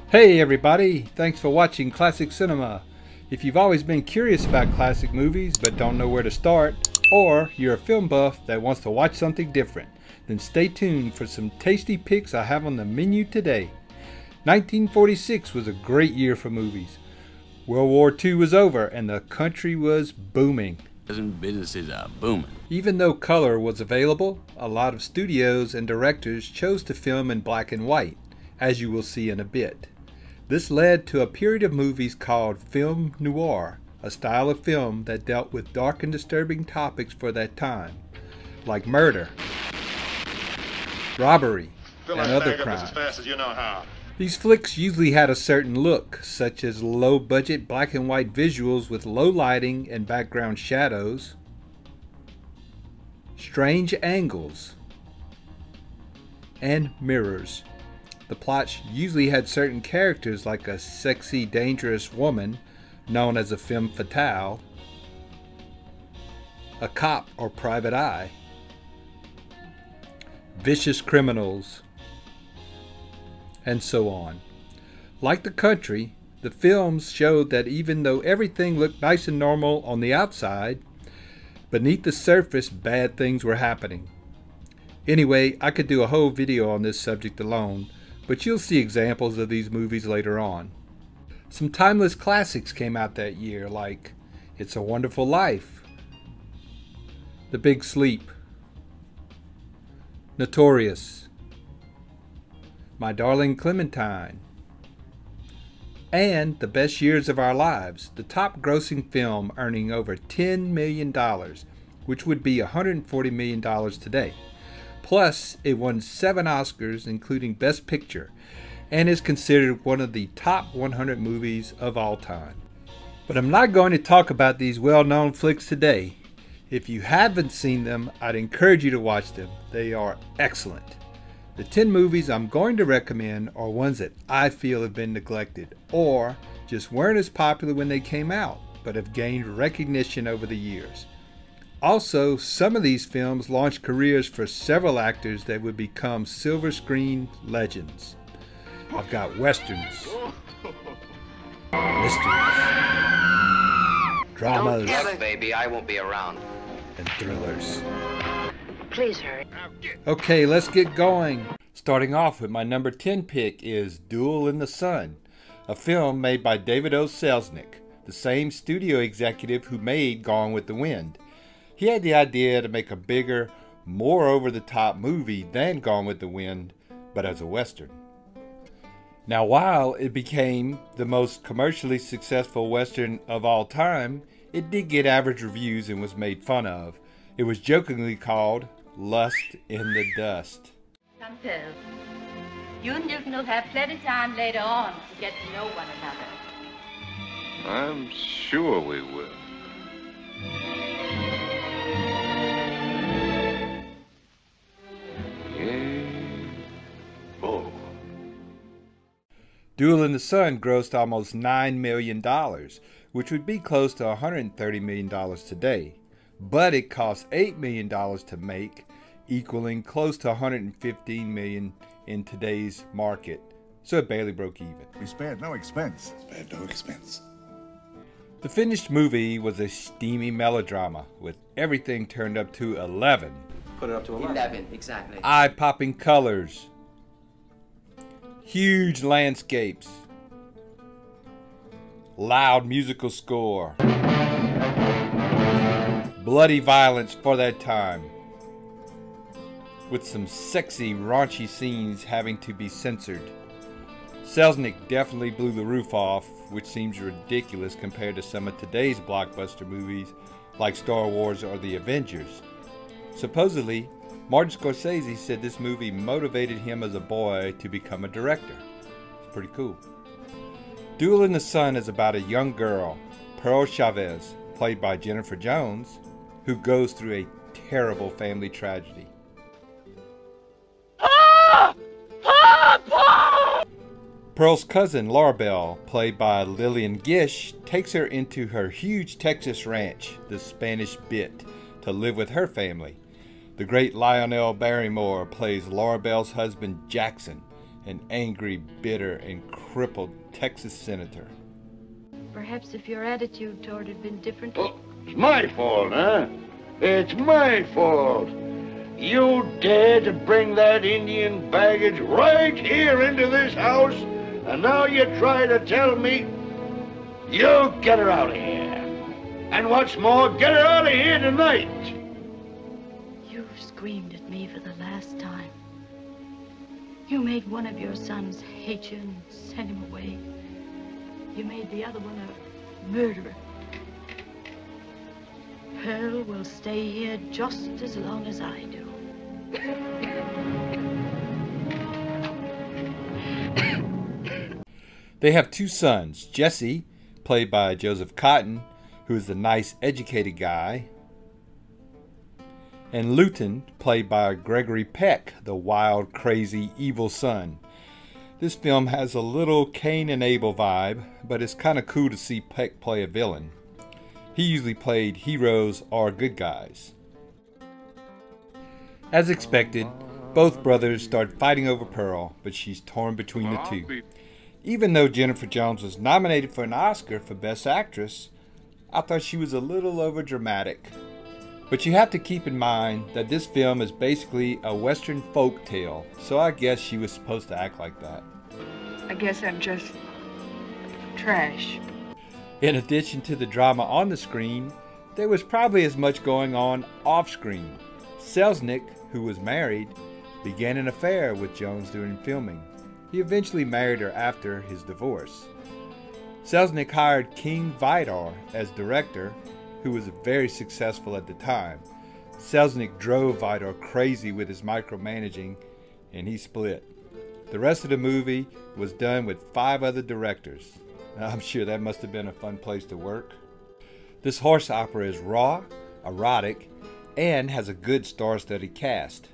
Hey everybody, thanks for watching Classic Cinema. If you've always been curious about classic movies but don't know where to start, or you're a film buff that wants to watch something different, then stay tuned for some tasty picks I have on the menu today. 1946 was a great year for movies. World War II was over and the country was booming. Businesses are booming. Even though color was available, a lot of studios and directors chose to film in black and white, as you will see in a bit. This led to a period of movies called film noir, a style of film that dealt with dark and disturbing topics for that time, like murder, robbery, and other crimes. These flicks usually had a certain look, such as low-budget black and white visuals with low lighting and background shadows, strange angles, and mirrors. The plots usually had certain characters like a sexy, dangerous woman, known as a femme fatale, a cop or private eye, vicious criminals, and so on. Like The Country, the films showed that even though everything looked nice and normal on the outside, beneath the surface bad things were happening. Anyway, I could do a whole video on this subject alone, but you'll see examples of these movies later on. Some timeless classics came out that year, like It's a Wonderful Life, The Big Sleep, Notorious, My Darling Clementine, and The Best Years of Our Lives, the top grossing film earning over $10 million, which would be $140 million today. Plus, it won 7 Oscars, including Best Picture, and is considered one of the top 100 movies of all time. But I'm not going to talk about these well-known flicks today. If you haven't seen them, I'd encourage you to watch them. They are excellent. The 10 movies I'm going to recommend are ones that I feel have been neglected, or just weren't as popular when they came out, but have gained recognition over the years. Also, some of these films launched careers for several actors that would become silver screen legends. I've got westerns, mysteries, dramas, Don't it, baby. I won't be around. and thrillers. Please hurry. Okay, let's get going. Starting off with my number 10 pick is Duel in the Sun, a film made by David O. Selznick, the same studio executive who made Gone with the Wind. He had the idea to make a bigger, more over-the-top movie than Gone with the Wind, but as a Western. Now, while it became the most commercially successful Western of all time, it did get average reviews and was made fun of. It was jokingly called Lust in the Dust. Until you and Newton will have plenty time later on to get to know one another. I'm sure we will. Duel in the Sun grossed almost $9 million, which would be close to $130 million today. But it cost $8 million to make, equaling close to $115 million in today's market. So it barely broke even. We spared no expense. Spared no expense. The finished movie was a steamy melodrama with everything turned up to 11. Put it up to 11, exactly. Eye-popping colors, huge landscapes, loud musical score, bloody violence for that time, with some sexy, raunchy scenes having to be censored. Selznick definitely blew the roof off, which seems ridiculous compared to some of today's blockbuster movies like Star Wars or The Avengers. Supposedly, Martin Scorsese said this movie motivated him as a boy to become a director. It's pretty cool. Duel in the Sun is about a young girl, Pearl Chavez, played by Jennifer Jones, who goes through a terrible family tragedy. Pearl's cousin, Laura Bell, played by Lillian Gish, takes her into her huge Texas ranch, the Spanish Bit, to live with her family. The great Lionel Barrymore plays Laura Bell's husband, Jackson, an angry, bitter, and crippled Texas senator. Perhaps if your attitude toward it had been different. Oh, it's my fault, huh? It's my fault. You dared to bring that Indian baggage right here into this house, and now you try to tell me you get her out of here. And what's more, get her out of here tonight. You've screamed at me for the last time. You made one of your sons hate you and send him away. You made the other one a murderer. Pearl will stay here just as long as I do. They have two sons, Jesse, played by Joseph Cotton, who is the nice, educated guy, and Luton, played by Gregory Peck, the wild, crazy, evil son. This film has a little Cain and Abel vibe, but it's kind of cool to see Peck play a villain. He usually played heroes or good guys. As expected, both brothers start fighting over Pearl, but she's torn between the two. Even though Jennifer Jones was nominated for an Oscar for Best Actress, I thought she was a little overdramatic. But you have to keep in mind that this film is basically a Western folk tale, so I guess she was supposed to act like that. I guess I'm just trash. In addition to the drama on the screen, there was probably as much going on off-screen. Selznick, who was married, began an affair with Jones during filming. He eventually married her after his divorce. Selznick hired King Vidar as director, who was very successful at the time. Selznick drove Vidar crazy with his micromanaging, and he split. The rest of the movie was done with 5 other directors. I'm sure that must have been a fun place to work. This horse opera is raw, erotic, and has a good star-studded cast.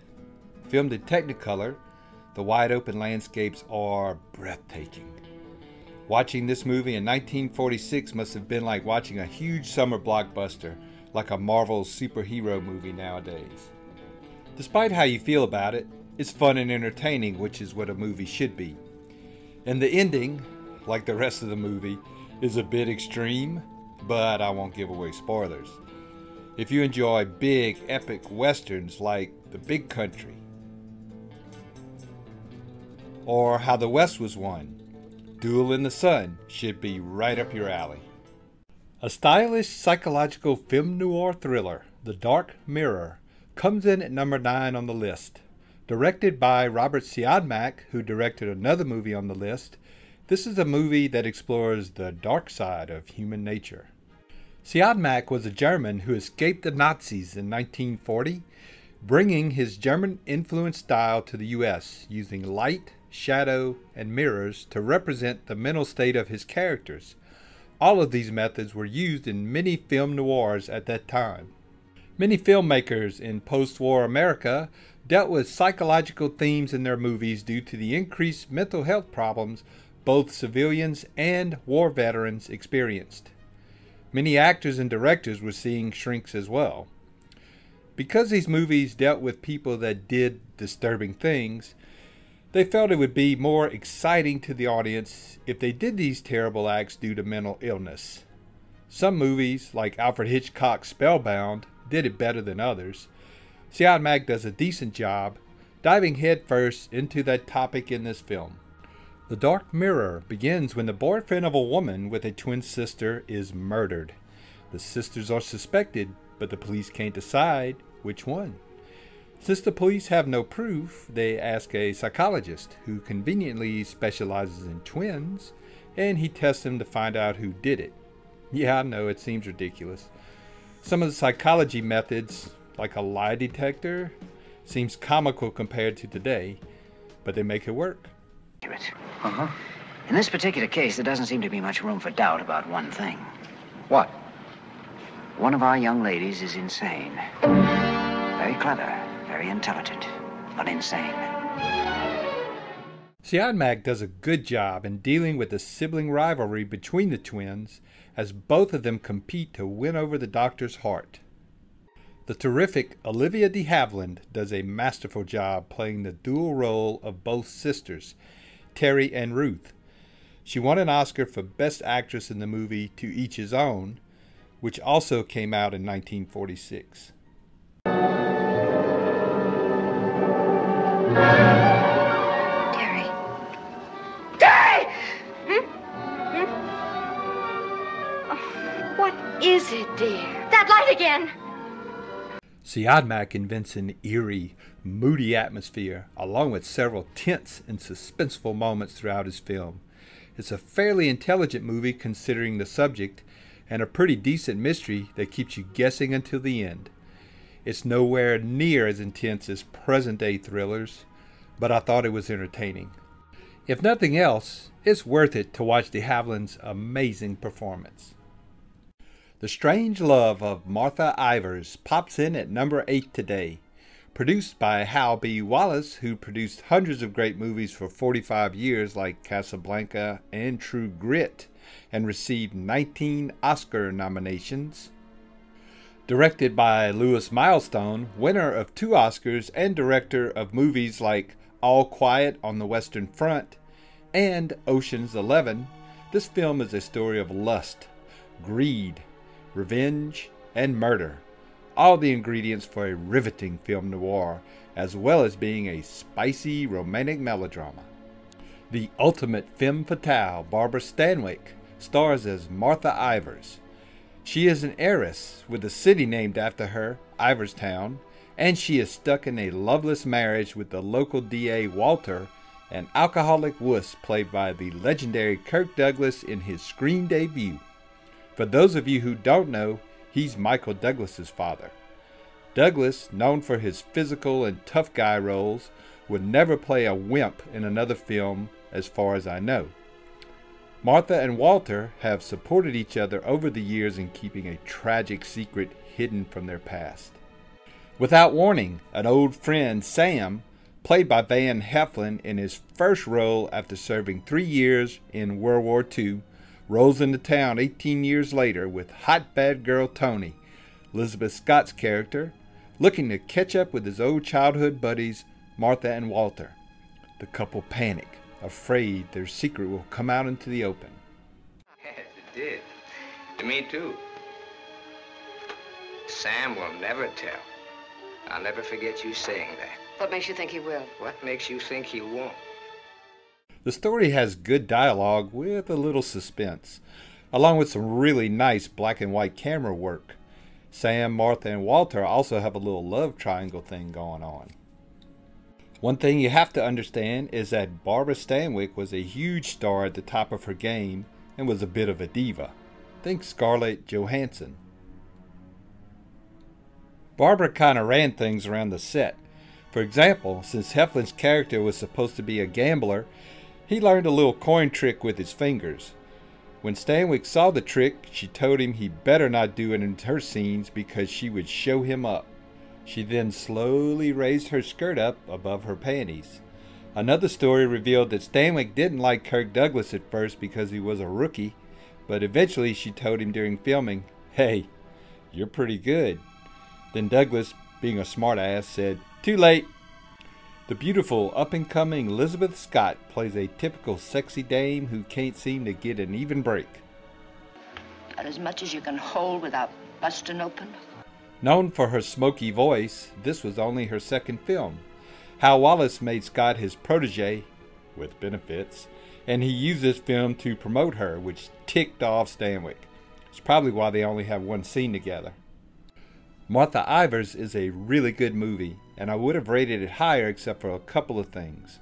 Filmed in Technicolor, the wide-open landscapes are breathtaking. Watching this movie in 1946 must have been like watching a huge summer blockbuster, like a Marvel superhero movie nowadays. Despite how you feel about it, it's fun and entertaining, which is what a movie should be. And the ending, like the rest of the movie, is a bit extreme, but I won't give away spoilers. If you enjoy big, epic westerns like The Big Country, or How the West Was Won, Duel in the Sun should be right up your alley. A stylish psychological film noir thriller, The Dark Mirror, comes in at number 9 on the list. Directed by Robert Siodmak, who directed another movie on the list, this is a movie that explores the dark side of human nature. Siodmak was a German who escaped the Nazis in 1940, bringing his German-influenced style to the U.S., using light, shadow, and mirrors to represent the mental state of his characters. All of these methods were used in many film noirs at that time. Many filmmakers in post-war America dealt with psychological themes in their movies due to the increased mental health problems both civilians and war veterans experienced. Many actors and directors were seeing shrinks as well. Because these movies dealt with people that did disturbing things, they felt it would be more exciting to the audience if they did these terrible acts due to mental illness. Some movies, like Alfred Hitchcock's Spellbound, did it better than others. Siodmak does a decent job diving headfirst into that topic in this film. The Dark Mirror begins when the boyfriend of a woman with a twin sister is murdered. The sisters are suspected, but the police can't decide which one. Since the police have no proof, they ask a psychologist who conveniently specializes in twins, and he tests them to find out who did it. Yeah, I know, it seems ridiculous. Some of the psychology methods, like a lie detector, seems comical compared to today, but they make it work. Uh-huh. In this particular case, there doesn't seem to be much room for doubt about one thing. What? One of our young ladies is insane. Very clever, very intelligent, but insane. Siodmak does a good job in dealing with the sibling rivalry between the twins, as both of them compete to win over the doctor's heart. The terrific Olivia de Havilland does a masterful job playing the dual role of both sisters, Terry and Ruth. She won an Oscar for Best Actress in the movie To Each His Own, which also came out in 1946. Terry. Terry! Oh, what is it, dear? That light again! Siodmak invents an eerie, moody atmosphere, along with several tense and suspenseful moments throughout his film. It's a fairly intelligent movie considering the subject, and a pretty decent mystery that keeps you guessing until the end. It's nowhere near as intense as present-day thrillers, but I thought it was entertaining. If nothing else, it's worth it to watch de Havilland's amazing performance. The Strange Love of Martha Ivers pops in at number 8 today. Produced by Hal B. Wallace, who produced hundreds of great movies for 45 years like Casablanca and True Grit, and received 19 Oscar nominations. Directed by Louis Milestone, winner of 2 Oscars and director of movies like All Quiet on the Western Front and Ocean's 11, this film is a story of lust, greed, revenge, and murder. All the ingredients for a riveting film noir, as well as being a spicy romantic melodrama. The ultimate femme fatale, Barbara Stanwyck, stars as Martha Ivers. She is an heiress with a city named after her, Iverstown, and she is stuck in a loveless marriage with the local DA Walter, an alcoholic wuss played by the legendary Kirk Douglas in his screen debut. For those of you who don't know, he's Michael Douglas's father. Douglas, known for his physical and tough guy roles, would never play a wimp in another film as far as I know. Martha and Walter have supported each other over the years in keeping a tragic secret hidden from their past. Without warning, an old friend, Sam, played by Van Heflin in his first role after serving 3 years in World War II, rolls into town 18 years later with hot bad girl Tony, Elizabeth Scott's character, looking to catch up with his old childhood buddies Martha and Walter. The couple panic, afraid their secret will come out into the open. Yes, it did. To me too. Sam will never tell. I'll never forget you saying that. What makes you think he will? What makes you think he won't? The story has good dialogue with a little suspense, along with some really nice black and white camera work. Sam, Martha, and Walter also have a little love triangle thing going on. One thing you have to understand is that Barbara Stanwyck was a huge star at the top of her game and was a bit of a diva. Think Scarlett Johansson. Barbara kind of ran things around the set. For example, since Heflin's character was supposed to be a gambler, he learned a little coin trick with his fingers. When Stanwyck saw the trick, she told him he better not do it in her scenes because she would show him up. She then slowly raised her skirt up above her panties. Another story revealed that Stanwyck didn't like Kirk Douglas at first because he was a rookie, but eventually she told him during filming, "Hey, you're pretty good." Then Douglas, being a smartass, said, "Too late." The beautiful up-and-coming Elizabeth Scott plays a typical sexy dame who can't seem to get an even break. About as much as you can hold without busting open. Known for her smoky voice, this was only her second film. Hal Wallace made Scott his protege, with benefits, and he used this film to promote her, which ticked off Stanwyck. It's probably why they only have one scene together. Martha Ivers is a really good movie, and I would have rated it higher except for a couple of things.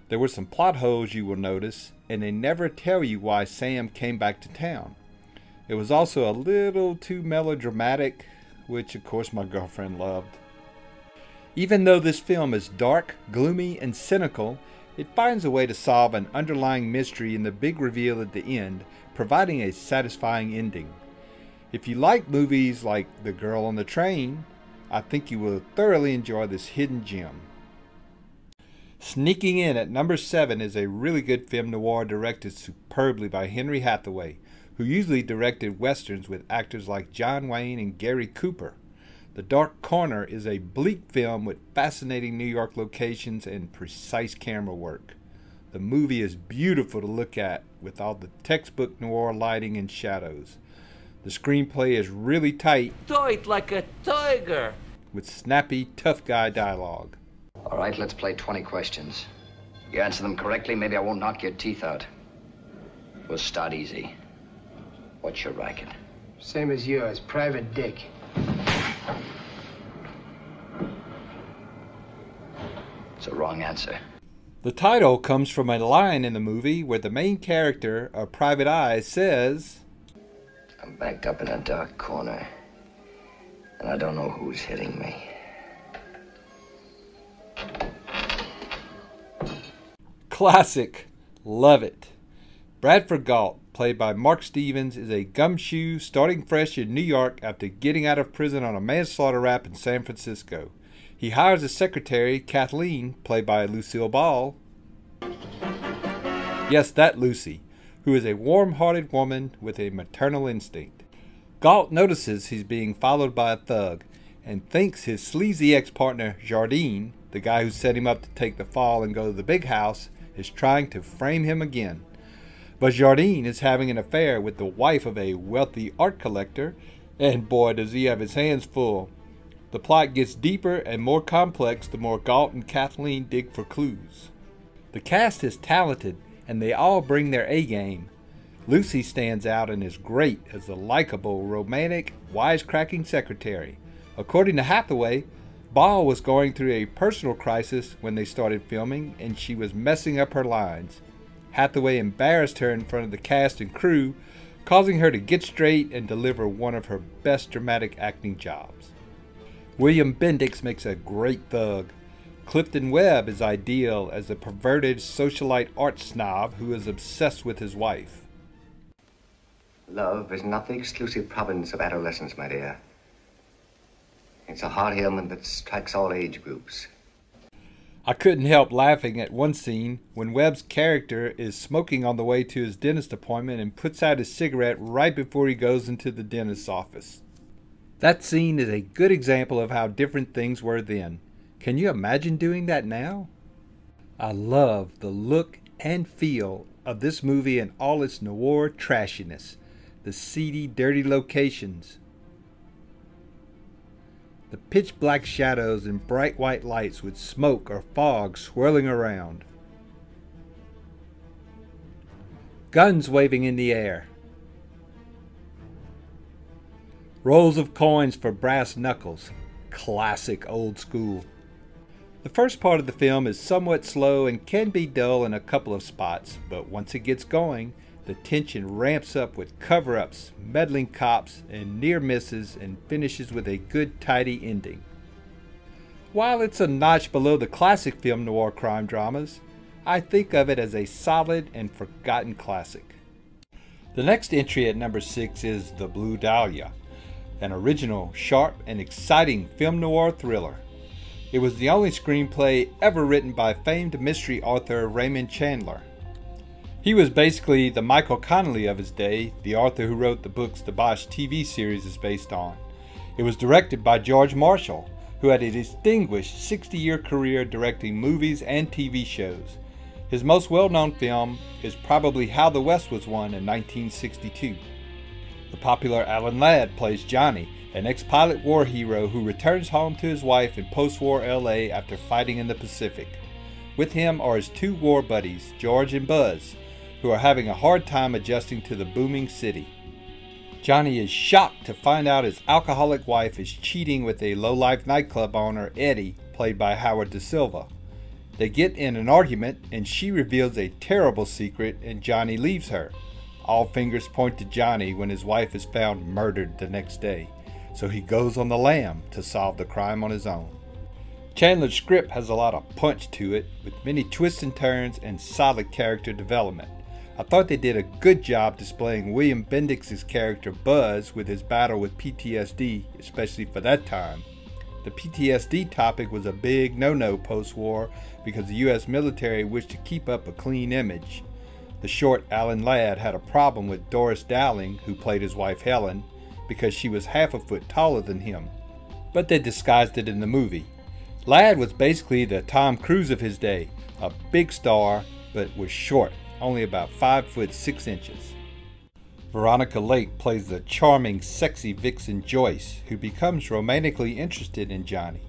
There were some plot holes you will notice, and they never tell you why Sam came back to town. It was also a little too melodramatic, which of course my girlfriend loved. Even though this film is dark, gloomy, and cynical, it finds a way to solve an underlying mystery in the big reveal at the end, providing a satisfying ending. If you like movies like The Girl on the Train, I think you will thoroughly enjoy this hidden gem. Sneaking in at number 7 is a really good film noir directed superbly by Henry Hathaway, who usually directed westerns with actors like John Wayne and Gary Cooper. The Dark Corner is a bleak film with fascinating New York locations and precise camera work. The movie is beautiful to look at with all the textbook noir lighting and shadows. The screenplay is really tight, Tight like a tiger, with snappy, tough guy dialogue. All right, let's play 20 questions. You answer them correctly, maybe I won't knock your teeth out. We'll start easy. What's your racket? Same as yours, Private Dick. It's a wrong answer. The title comes from a line in the movie where the main character, a Private Eye, says, I'm backed up in a dark corner, and I don't know who's hitting me. Classic. Love it. Bradford Galt, played by Mark Stevens, is a gumshoe starting fresh in New York after getting out of prison on a manslaughter rap in San Francisco. He hires a secretary, Kathleen, played by lucilleball. Yes, that Lucy, who is a warm-hearted woman with a maternal instinct. Galt notices he's being followed by a thug and thinks his sleazy ex-partner, Jardine, the guy who set him up to take the fall and go to the big house, is trying to frame him again. But Jardine is having an affair with the wife of a wealthy art collector, and boy does he have his hands full. The plot gets deeper and more complex the more Galt and Kathleen dig for clues. The cast is talented, and they all bring their A-game. Lucy stands out and is great as the likable, romantic, wisecracking secretary. According to Hathaway, Ball was going through a personal crisis when they started filming, and she was messing up her lines. Hathaway embarrassed her in front of the cast and crew, causing her to get straight and deliver one of her best dramatic acting jobs. William Bendix makes a great thug. Clifton Webb is ideal as a perverted socialite art snob who is obsessed with his wife. Love is not the exclusive province of adolescence, my dear. It's a heart ailment that strikes all age groups. I couldn't help laughing at one scene when Webb's character is smoking on the way to his dentist appointment and puts out his cigarette right before he goes into the dentist's office. That scene is a good example of how different things were then. Can you imagine doing that now? I love the look and feel of this movie and all its noir trashiness. The seedy, dirty locations. The pitch black shadows and bright white lights with smoke or fog swirling around. Guns waving in the air. Rolls of coins for brass knuckles. Classic old school. The first part of the film is somewhat slow and can be dull in a couple of spots, but once it gets going, the tension ramps up with cover-ups, meddling cops, and near misses, and finishes with a good, tidy ending. While it's a notch below the classic film noir crime dramas, I think of it as a solid and forgotten classic. The next entry at number 6 is The Blue Dahlia, an original, sharp, and exciting film noir thriller. It was the only screenplay ever written by famed mystery author Raymond Chandler. He was basically the Michael Connelly of his day, the author who wrote the books the Bosch TV series is based on. It was directed by George Marshall, who had a distinguished 60-year career directing movies and TV shows. His most well-known film is probably How the West Was Won in 1962. The popular Alan Ladd plays Johnny, an ex-pilot war hero who returns home to his wife in post-war LA after fighting in the Pacific. With him are his two war buddies, George and Buzz, who are having a hard time adjusting to the booming city. Johnny is shocked to find out his alcoholic wife is cheating with a low-life nightclub owner, Eddie, played by Howard Da Silva. They get in an argument and she reveals a terrible secret and Johnny leaves her. All fingers point to Johnny when his wife is found murdered the next day, so he goes on the lam to solve the crime on his own. Chandler's script has a lot of punch to it, with many twists and turns and solid character development. I thought they did a good job displaying William Bendix's character Buzz with his battle with PTSD, especially for that time. The PTSD topic was a big no-no post-war because the U.S. military wished to keep up a clean image. The short Alan Ladd had a problem with Doris Dowling, who played his wife Helen, because she was half a foot taller than him. But they disguised it in the movie. Ladd was basically the Tom Cruise of his day, a big star, but was short, only about 5 foot 6 inches. Veronica Lake plays the charming, sexy vixen Joyce, who becomes romantically interested in Johnny.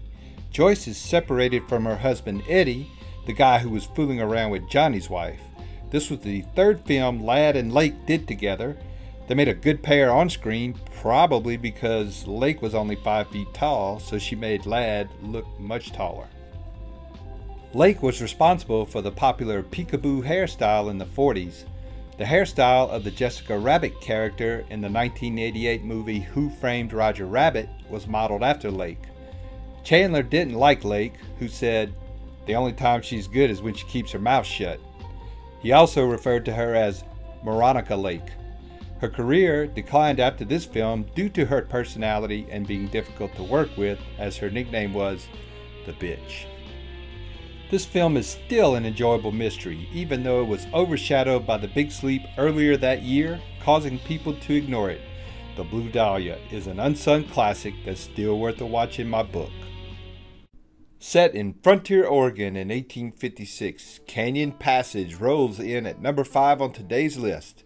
Joyce is separated from her husband Eddie, the guy who was fooling around with Johnny's wife. This was the third film Ladd and Lake did together. They made a good pair on screen, probably because Lake was only 5 feet tall, so she made Ladd look much taller. Lake was responsible for the popular peekaboo hairstyle in the 40s. The hairstyle of the Jessica Rabbit character in the 1988 movie Who Framed Roger Rabbit was modeled after Lake. Chandler didn't like Lake, who said, "The only time she's good is when she keeps her mouth shut." He also referred to her as Veronica Lake. Her career declined after this film due to her personality and being difficult to work with, as her nickname was the Bitch. This film is still an enjoyable mystery, even though it was overshadowed by The Big Sleep earlier that year, causing people to ignore it. The Blue Dahlia is an unsung classic that's still worth a watch in my book. Set in Frontier, Oregon in 1856, Canyonpassage rolls in at number 5 on today's list.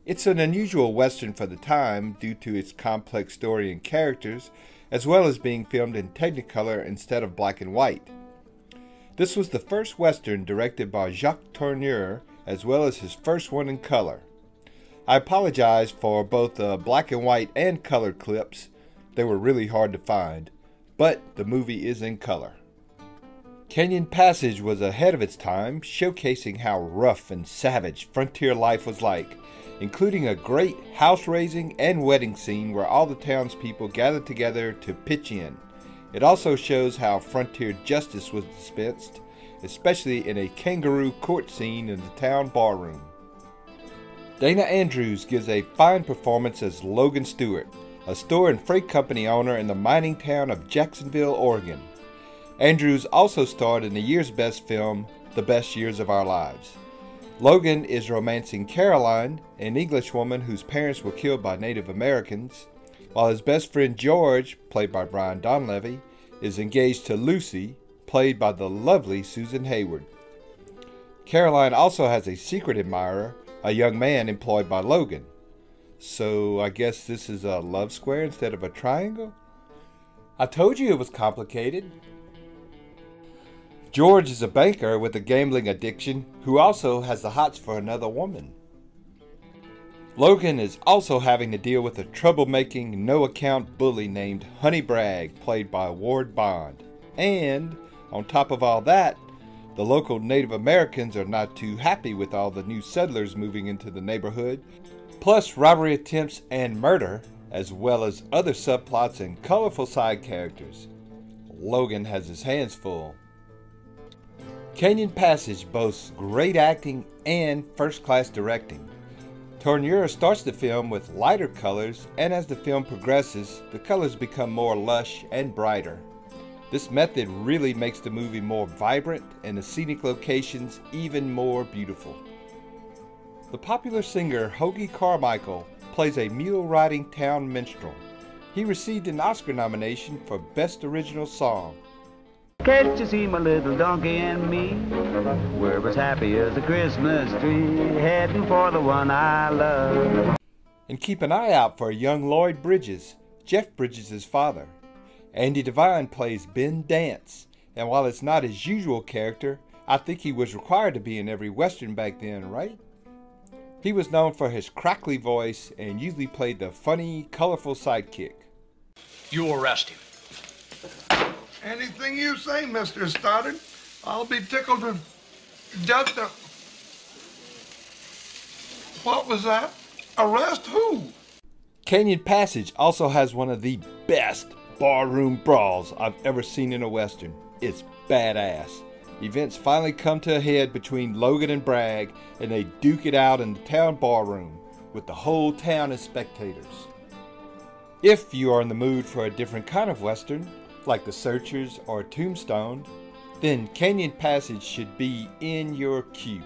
It's an unusual Western for the time due to its complex story and characters, as well as being filmed in Technicolor instead of black and white. This was the first Western directed by Jacques Tourneur, as well as his first one in color. I apologize for both the black and white and color clips. They were really hard to find, but the movie is in color. Canyonpassage was ahead of its time, showcasing how rough and savage frontier life was like, including a great house-raising and wedding scene where all the townspeople gathered together to pitch in. It also shows how frontier justice was dispensed, especially in a kangaroo court scene in the town barroom. Dana Andrews gives a fine performance as Logan Stewart, a store and freight company owner in the mining town of Jacksonville, Oregon. Andrews also starred in the year's best film, The Best Years of Our Lives. Logan is romancing Caroline, an Englishwoman whose parents were killed by Native Americans, while his best friend George, played by Brian Donlevy, is engaged to Lucy, played by the lovely Susan Hayward. Caroline also has a secret admirer, a young man employed by Logan. So I guess this is a love square instead of a triangle? I told you it was complicated. George is a banker with a gambling addiction who also has the hots for another woman. Logan is also having to deal with a troublemaking, no-account bully named Honey Bragg, played by Ward Bond. And, on top of all that, the local Native Americans are not too happy with all the new settlers moving into the neighborhood, plus robbery attempts and murder, as well as other subplots and colorful side characters. Logan has his hands full. Canyonpassage boasts great acting and first-class directing. Tourneur starts the film with lighter colors, and as the film progresses, the colors become more lush and brighter. This method really makes the movie more vibrant and the scenic locations even more beautiful. The popular singer Hoagy Carmichael plays a mule-riding town minstrel. He received an Oscar nomination for Best Original Song. Can't you see my little donkey and me? We're as happy as a Christmas tree, heading for the one I love. And keep an eye out for young Lloyd Bridges, Jeff Bridges' father. Andy Devine plays Ben Dance, and while it's not his usual character, I think he was required to be in every Western back then, right? He was known for his crackly voice and usually played the funny, colorful sidekick. You arrest him. Anything you say, Mr. Stoddard. I'll be tickled to death to... What was that? Arrest who? Canyonpassage also has one of the best barroom brawls I've ever seen in a Western. It's badass. Events finally come to a head between Logan and Bragg, and they duke it out in the town barroom, with the whole town as spectators. If you are in the mood for a different kind of Western, like The Searchers or Tombstone, then Canyonpassage should be in your queue.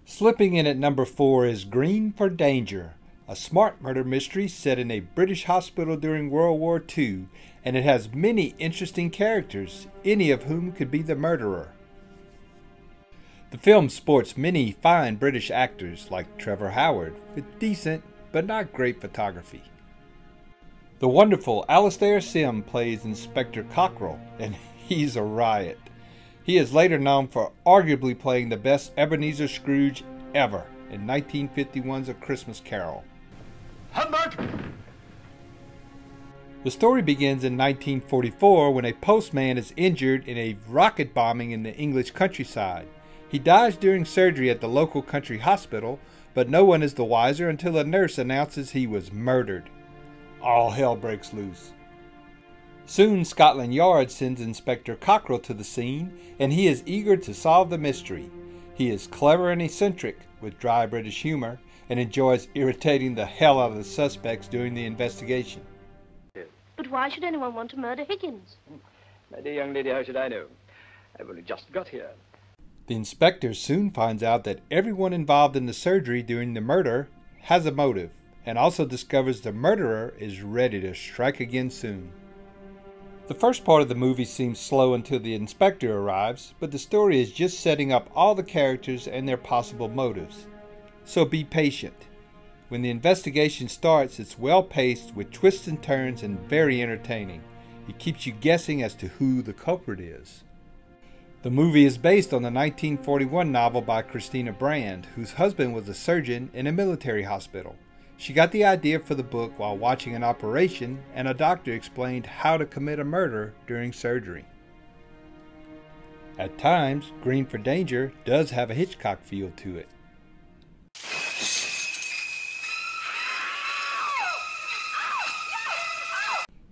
Slipping in at number 4 is Greenfordanger, a smart murder mystery set in a British hospital during World War II, and it has many interesting characters, any of whom could be the murderer. The film sports many fine British actors like Trevor Howard with decent but not great photography. The wonderful Alastair Sim plays Inspector Cockrell, and he's a riot. He is later known for arguably playing the best Ebenezer Scrooge ever in 1951's A Christmas Carol. Humbug! The story begins in 1944 when a postman is injured in a rocket bombing in the English countryside. He dies during surgery at the local country hospital, but no one is the wiser until a nurse announces he was murdered. All hell breaks loose. Soon Scotland Yard sends Inspector Cockrell to the scene, and he is eager to solve the mystery. He is clever and eccentric, with dry British humor, and enjoys irritating the hell out of the suspects during the investigation. But why should anyone want to murder Higgins? My dear young lady, how should I know? I've only just got here. The inspector soon finds out that everyone involved in the surgery during the murder has a motive, and also discovers the murderer is ready to strike again soon. The first part of the movie seems slow until the inspector arrives, but the story is just setting up all the characters and their possible motives. So be patient. When the investigation starts, it's well paced with twists and turns and very entertaining. It keeps you guessing as to who the culprit is. The movie is based on the 1941 novel by Christina Brand, whose husband was a surgeon in a military hospital. She got the idea for the book while watching an operation, and a doctor explained how to commit a murder during surgery. At times, Greenfordanger does have a Hitchcock feel to it.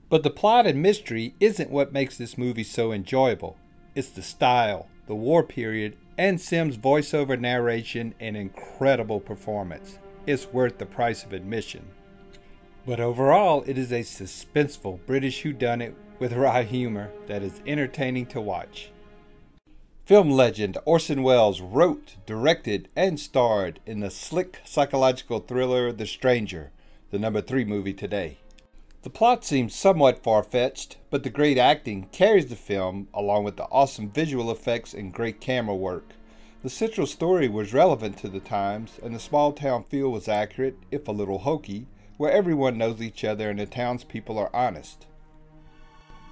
But the plot and mystery isn't what makes this movie so enjoyable. It's the style, the war period, and Sim's voiceover narration and incredible performance. It's worth the price of admission. But overall, it is a suspenseful British whodunit with wry humor that is entertaining to watch. Film legend Orson Welles wrote, directed, and starred in the slick psychological thriller The Stranger, the #3 movie today. The plot seems somewhat far-fetched, but the great acting carries the film along with the awesome visual effects and great camera work. The central story was relevant to the times, and the small-town feel was accurate, if a little hokey, where everyone knows each other and the townspeople are honest.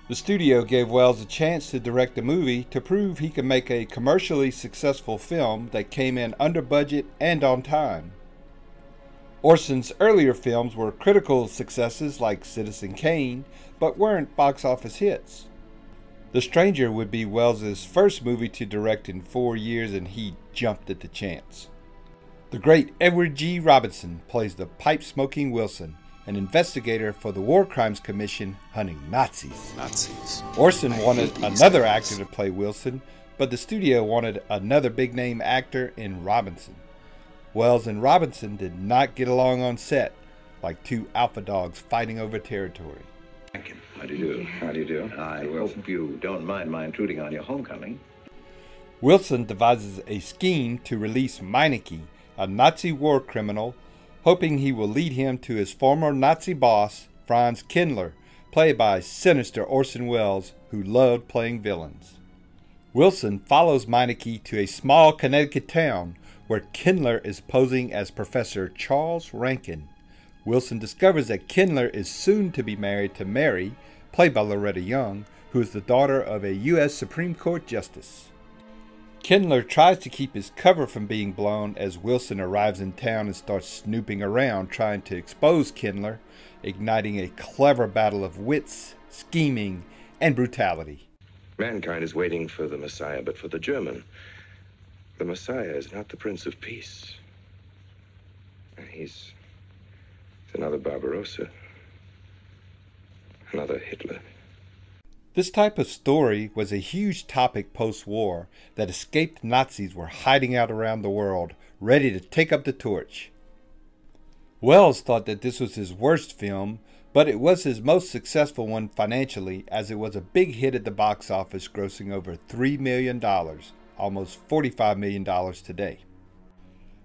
The studio gave Welles a chance to direct the movie to prove he could make a commercially successful film that came in under budget and on time. Orson's earlier films were critical successes like Citizen Kane, but weren't box office hits. The Stranger would be Welles's first movie to direct in 4 years, and he jumped at the chance. The great Edward G. Robinson plays the pipe-smoking Wilson, an investigator for the War Crimes Commission hunting Nazis. Orson wanted another actor to play Wilson, but the studio wanted another big-name actor in Robinson. Welles and Robinson did not get along on set, like two alpha dogs fighting over territory. Thank you. How do you do? How do you do? I hope you don't mind my intruding on your homecoming. Wilson devises a scheme to release Meineke, a Nazi war criminal, hoping he will lead him to his former Nazi boss, Franz Kindler, played by sinister Orson Welles, who loved playing villains. Wilson follows Meineke to a small Connecticut town where Kindler is posing as Professor Charles Rankin. Wilson discovers that Kindler is soon to be married to Mary, played by Loretta Young, who is the daughter of a U.S. Supreme Court Justice. Kindler tries to keep his cover from being blown as Wilson arrives in town and starts snooping around trying to expose Kindler, igniting a clever battle of wits, scheming, and brutality. Mankind is waiting for the Messiah, but for the German, the Messiah is not the Prince of Peace. He's another Barbarossa, another Hitler. This type of story was a huge topic post-war that escaped Nazis were hiding out around the world, ready to take up the torch. Welles thought that this was his worst film, but it was his most successful one financially, as it was a big hit at the box office, grossing over $3 million. Almost $45 million today.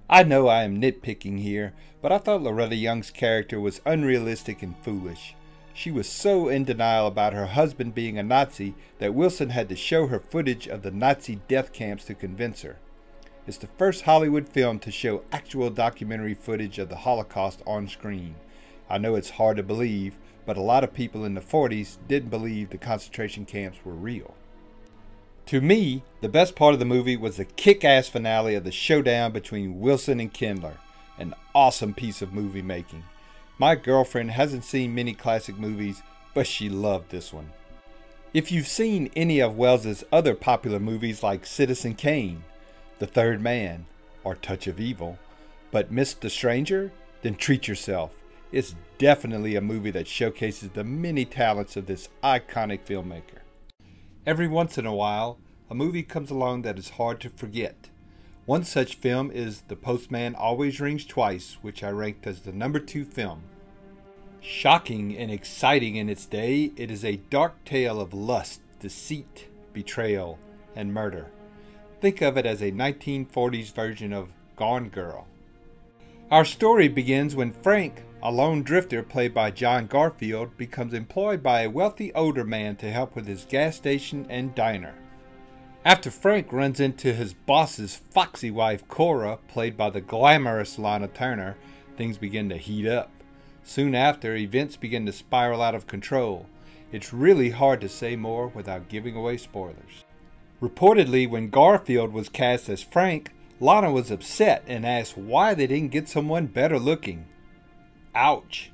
I know I am nitpicking here, but I thought Loretta Young's character was unrealistic and foolish. She was so in denial about her husband being a Nazi that Wilson had to show her footage of the Nazi death camps to convince her. It's the first Hollywood film to show actual documentary footage of the Holocaust on screen. I know it's hard to believe, but a lot of people in the 40s didn't believe the concentration camps were real. To me, the best part of the movie was the kick-ass finale of the showdown between Wilson and Kindler, an awesome piece of movie making. My girlfriend hasn't seen many classic movies, but she loved this one. If you've seen any of Welles's other popular movies like Citizen Kane, The Third Man, or Touch of Evil, but missed The Stranger, then treat yourself. It's definitely a movie that showcases the many talents of this iconic filmmaker. Every once in a while, a movie comes along that is hard to forget. One such film is The Postman Always Rings Twice, which I ranked as the #2 film. Shocking and exciting in its day, it is a dark tale of lust, deceit, betrayal, and murder. Think of it as a 1940s version of Gone Girl. Our story begins when Frank, a lone drifter played by John Garfield, becomes employed by a wealthy older man to help with his gas station and diner. After Frank runs into his boss's foxy wife Cora, played by the glamorous Lanaturner, things begin to heat up. Soon after, events begin to spiral out of control. It's really hard to say more without giving away spoilers. Reportedly, when Garfield was cast as Frank, Lana was upset and asked why they didn't get someone better looking. Ouch.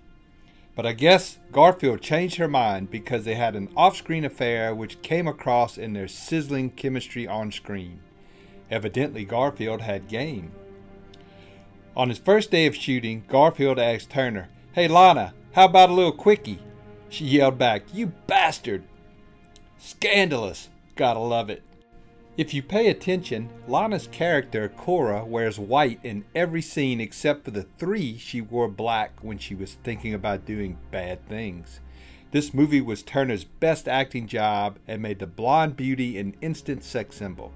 But I guess Garfield changed her mind because they had an off-screen affair which came across in their sizzling chemistry on screen. Evidently Garfield had game. On his first day of shooting, Garfield asked Turner, "Hey Lana, how about a little quickie?" She yelled back, "You bastard!" Scandalous. Gotta love it. If you pay attention, Lana's character, Cora, wears white in every scene except for the 3 she wore black when she was thinking about doing bad things. This movie was Turner's best acting job and made the blonde beauty an instant sex symbol.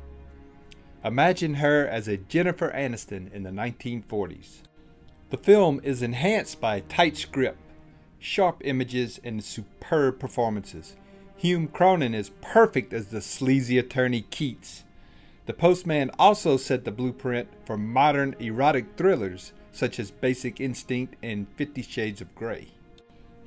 Imagine her as a Jennifer Aniston in the 1940s. The film is enhanced by a tight script, sharp images, and superb performances. Hume Cronin is perfect as the sleazy attorney Keats. The Postman also set the blueprint for modern erotic thrillers such as Basic Instinct and 50 Shades of Grey.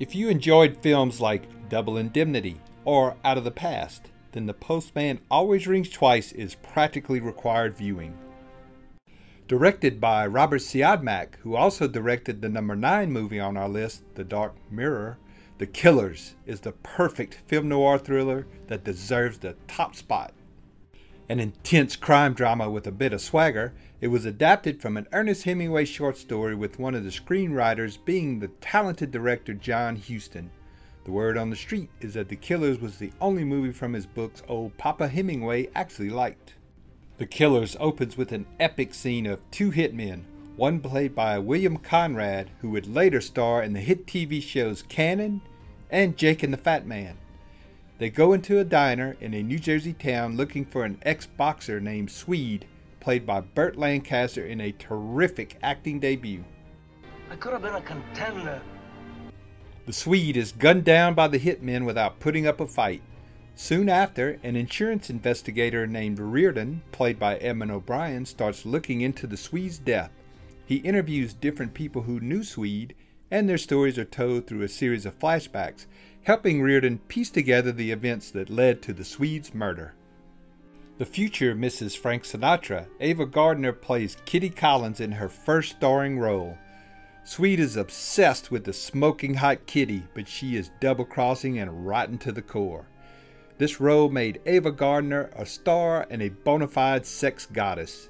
If you enjoyed films like Double Indemnity or Out of the Past, then The Postman Always Rings Twice is practically required viewing. Directed by Robert Siodmak, who also directed the #9 movie on our list, The Dark Mirror, The Killers is the perfect film noir thriller that deserves the top spot. An intense crime drama with a bit of swagger, it was adapted from an Ernest Hemingway short story with one of the screenwriters being the talented director John Huston. The word on the street is that The Killers was the only movie from his books old Papa Hemingway actually liked. The Killers opens with an epic scene of 2 hitmen, one played by William Conrad, who would later star in the hit TV shows Cannon and Jake and the Fat Man. They go into a diner in a New Jersey town looking for an ex-boxer named Swede, played by Burt Lancaster in a terrific acting debut. I could have been a contender. The Swede is gunned down by the hitmen without putting up a fight. Soon after, an insurance investigator named Reardon, played by Edmund O'Brien, starts looking into the Swede's death. He interviews different people who knew Swede, and their stories are told through a series of flashbacks, helping Reardon piece together the events that led to the Swede's murder. The future Mrs. Frank Sinatra, Avagardner, plays Kitty Collins in her first starring role. Swede is obsessed with the smoking hot Kitty, but she is double-crossing and rotten to the core. This role made Avagardner a star and a bona fide sex goddess.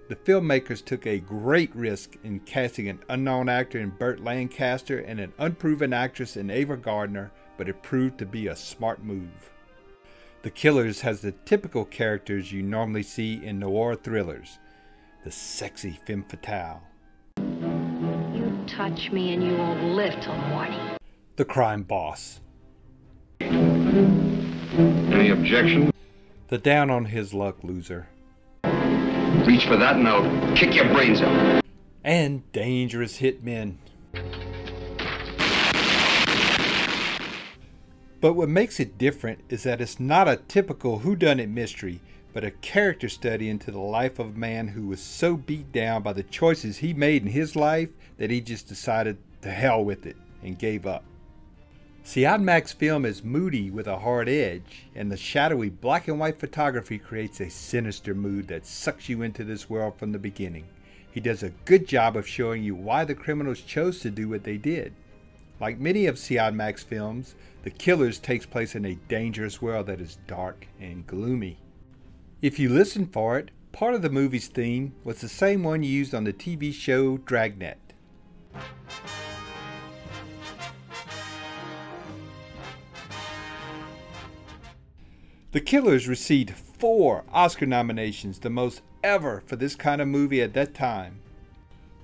The filmmakers took a great risk in casting an unknown actor in Burt Lancaster and an unproven actress in Avagardner, but it proved to be a smart move. The Killers has the typical characters you normally see in noir thrillers. The sexy femme fatale. You touch me and you won't live till morning. The crime boss. Any objection? The down on his luck loser. Reach for that and I'll kick your brains out. And dangerous hitmen. But what makes it different is that it's not a typical whodunit mystery, but a character study into the life of a man who was so beat down by the choices he made in his life that he just decided to hell with it and gave up. Siodmak's film is moody with a hard edge, and the shadowy black and white photography creates a sinister mood that sucks you into this world from the beginning. He does a good job of showing you why the criminals chose to do what they did. Like many of Siodmak's films, The Killers takes place in a dangerous world that is dark and gloomy. If you listen for it, part of the movie's theme was the same one used on the TV show Dragnet. The Killers received 4 Oscar nominations, the most ever for this kind of movie at that time.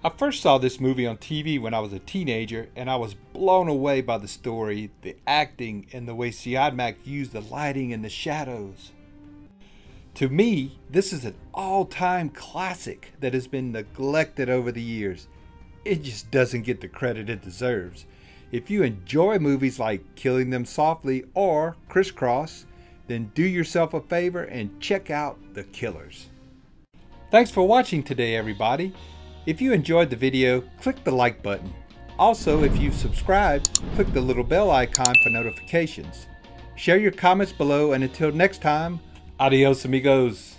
I first saw this movie on TV when I was a teenager, and I was blown away by the story, the acting, and the way Siodmak used the lighting and the shadows. To me, this is an all-time classic that has been neglected over the years. It just doesn't get the credit it deserves. If you enjoy movies like Killing Them Softly or Crisscross, then do yourself a favor and check out The Killers. Thanks for watching today, everybody. If you enjoyed the video, click the like button. Also, if you've subscribed, click the little bell icon for notifications. Share your comments below, and until next time, adios amigos.